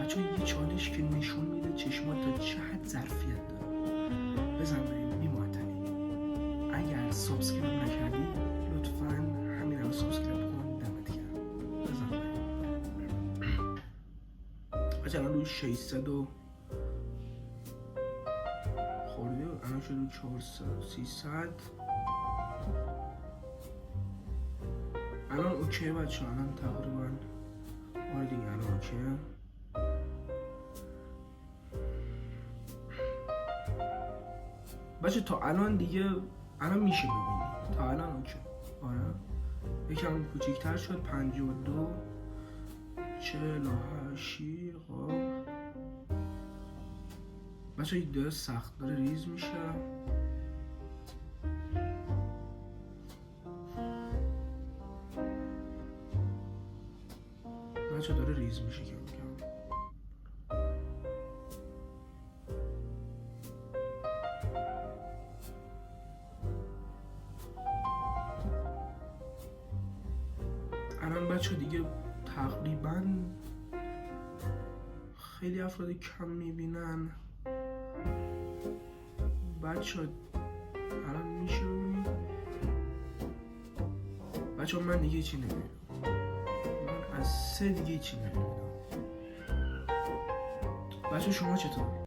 بچه یه چالش که نشون میده چشمات تا چه حد ظرفیت داره. بزن بریم بی‌معطلی. اگر سابسکرایب نکردی لطفاً همین الان سابسکرایب کن. دمت گرم. بزن بریم. بچه الان روی 600 و خورده، الان شد روی 400 300. الان اوکی بچه، الان تقریبا آره دیگه الان اوکی. بچه تا الان دیگه الان میشه ببینی تا الان اوکی. آره یکم کوچیک‌تر شد 52 48. خب بچه این داره سخت داره ریز میشه. بچه داره ریز میشه کم کم. الان بچه دیگه تقریبا خیلی افراد کم میبینن. بچه الان میشه ببینید. بچه من دیگه چی نمیبینم، من از 3 دیگه چی نمیبینم. بچه شما چطور؟